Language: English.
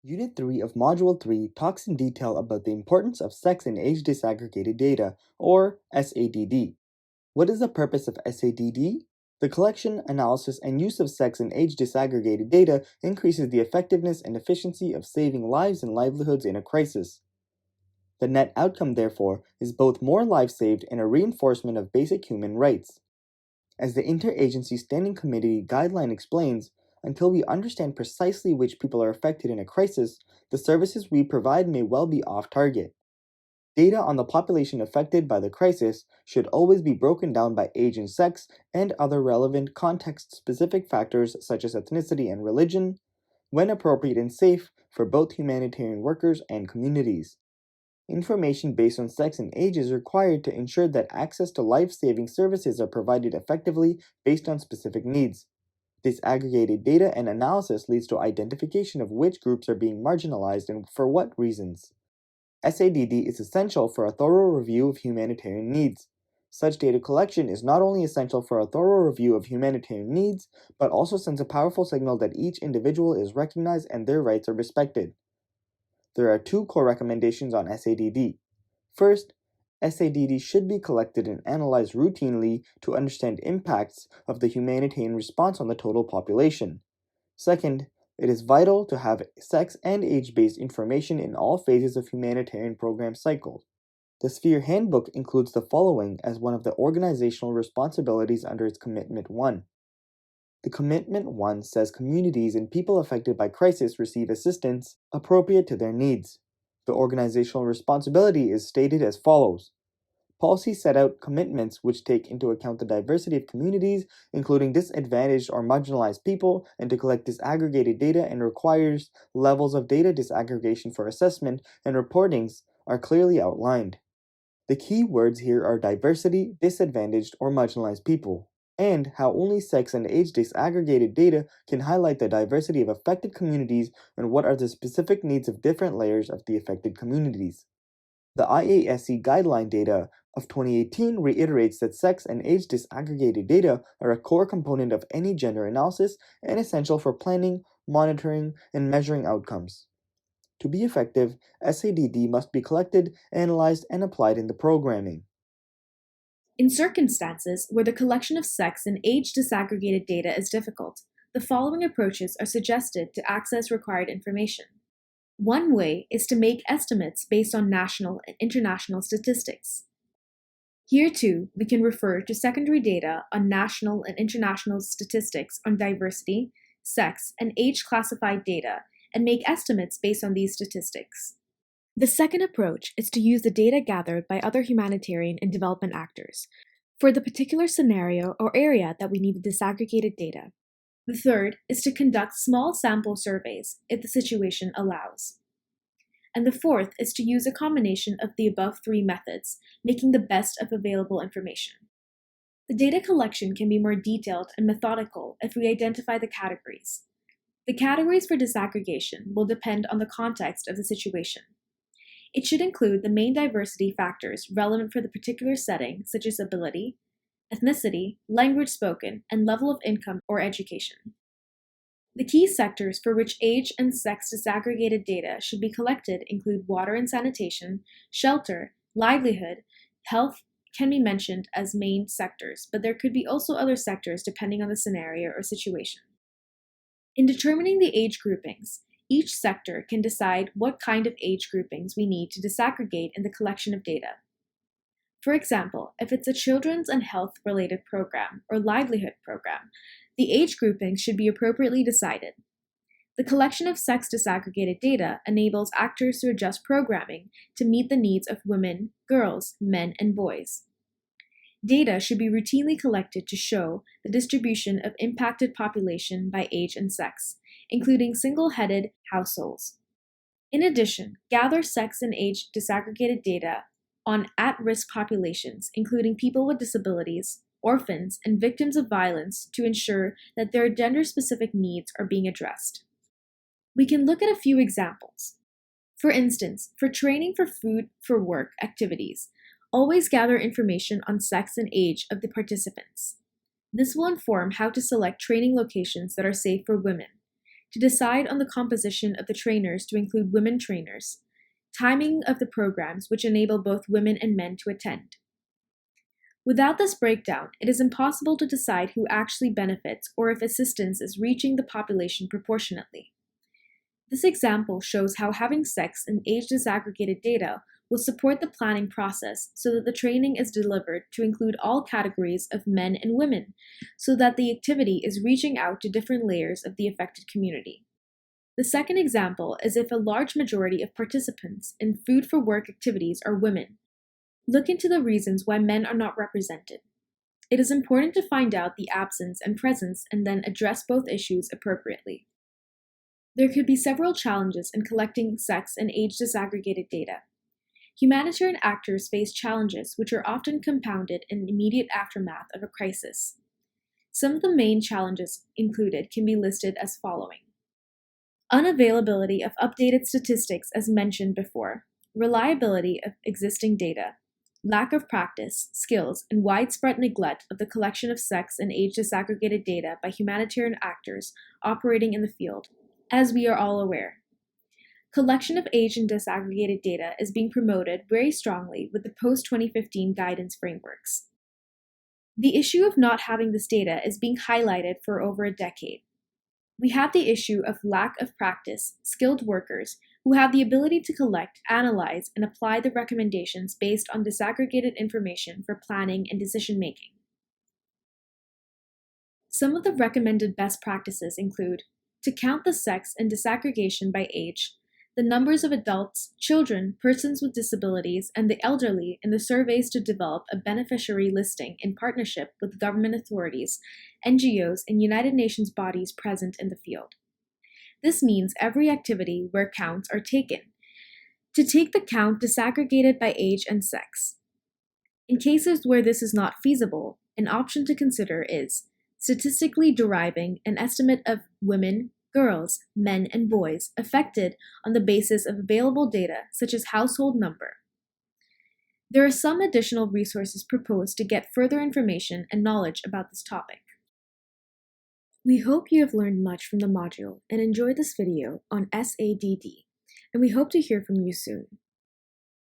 Unit 3 of Module 3 talks in detail about the importance of sex and age disaggregated data, or SADD. What is the purpose of SADD? The collection, analysis, and use of sex and age disaggregated data increases the effectiveness and efficiency of saving lives and livelihoods in a crisis. The net outcome, therefore, is both more lives saved and a reinforcement of basic human rights. As the Interagency Standing Committee guideline explains, until we understand precisely which people are affected in a crisis, the services we provide may well be off target. Data on the population affected by the crisis should always be broken down by age and sex and other relevant context-specific factors such as ethnicity and religion, when appropriate and safe for both humanitarian workers and communities. Information based on sex and age is required to ensure that access to life-saving services are provided effectively based on specific needs. Disaggregated data and analysis leads to identification of which groups are being marginalized and for what reasons. SADD is essential for a thorough review of humanitarian needs. Such data collection is not only essential for a thorough review of humanitarian needs, but also sends a powerful signal that each individual is recognized and their rights are respected. There are two core recommendations on SADD. First, SADD should be collected and analyzed routinely to understand impacts of the humanitarian response on the total population. Second, it is vital to have sex and age-based information in all phases of humanitarian program cycles. The Sphere Handbook includes the following as one of the organizational responsibilities under its Commitment 1. The Commitment 1 says communities and people affected by crisis receive assistance appropriate to their needs. The organizational responsibility is stated as follows. Policies set out commitments which take into account the diversity of communities, including disadvantaged or marginalized people, and to collect disaggregated data and requires levels of data disaggregation for assessment and reportings are clearly outlined. The key words here are diversity, disadvantaged, or marginalized people, and how only sex and age disaggregated data can highlight the diversity of affected communities and what are the specific needs of different layers of the affected communities. The IASC guideline data of 2018 reiterates that sex and age disaggregated data are a core component of any gender analysis and essential for planning, monitoring, and measuring outcomes. To be effective, SADD must be collected, analyzed, and applied in the programming. In circumstances where the collection of sex and age disaggregated data is difficult, the following approaches are suggested to access required information. One way is to make estimates based on national and international statistics. Here too, we can refer to secondary data on national and international statistics on diversity, sex, and age classified data and make estimates based on these statistics. The second approach is to use the data gathered by other humanitarian and development actors for the particular scenario or area that we need the disaggregated data. The third is to conduct small sample surveys if the situation allows. And the fourth is to use a combination of the above three methods, making the best of available information. The data collection can be more detailed and methodical if we identify the categories. The categories for disaggregation will depend on the context of the situation. It should include the main diversity factors relevant for the particular setting, such as ability, ethnicity, language spoken, and level of income or education. The key sectors for which age and sex disaggregated data should be collected include water and sanitation, shelter, livelihood, health can be mentioned as main sectors, but there could be also other sectors depending on the scenario or situation. In determining the age groupings, each sector can decide what kind of age groupings we need to disaggregate in the collection of data. For example, if it's a children's and health-related program or livelihood program, the age groupings should be appropriately decided. The collection of sex disaggregated data enables actors to adjust programming to meet the needs of women, girls, men, and boys. Data should be routinely collected to show the distribution of impacted population by age and sex, including single-headed households. In addition, gather sex and age disaggregated data on at-risk populations, including people with disabilities, orphans, and victims of violence to ensure that their gender-specific needs are being addressed. We can look at a few examples. For instance, for training for food for work activities, always gather information on sex and age of the participants. This will inform how to select training locations that are safe for women. to decide on the composition of the trainers to include women trainers, timing of the programs which enable both women and men to attend. Without this breakdown, it is impossible to decide who actually benefits or if assistance is reaching the population proportionately. This example shows how having sex and age disaggregated data will support the planning process so that the training is delivered to include all categories of men and women, so that the activity is reaching out to different layers of the affected community. The second example is if a large majority of participants in food for work activities are women. Look into the reasons why men are not represented. It is important to find out the absence and presence and then address both issues appropriately. There could be several challenges in collecting sex and age disaggregated data. Humanitarian actors face challenges which are often compounded in the immediate aftermath of a crisis. Some of the main challenges included can be listed as following: unavailability of updated statistics as mentioned before, reliability of existing data, lack of practice, skills, and widespread neglect of the collection of sex and age disaggregated data by humanitarian actors operating in the field. As we are all aware, collection of age and disaggregated data is being promoted very strongly with the post-2015 guidance frameworks. The issue of not having this data is being highlighted for over a decade. We have the issue of lack of practice, skilled workers who have the ability to collect, analyze, and apply the recommendations based on disaggregated information for planning and decision-making. Some of the recommended best practices include to count the sex and disaggregation by age, the numbers of adults, children, persons with disabilities, and the elderly in the surveys to develop a beneficiary listing in partnership with government authorities, NGOs, and United Nations bodies present in the field. This means every activity where counts are taken, to take the count disaggregated by age and sex. In cases where this is not feasible, an option to consider is statistically deriving an estimate of women, girls, men, and boys affected on the basis of available data such as household number. There are some additional resources proposed to get further information and knowledge about this topic. We hope you have learned much from the module and enjoyed this video on SADD, and we hope to hear from you soon.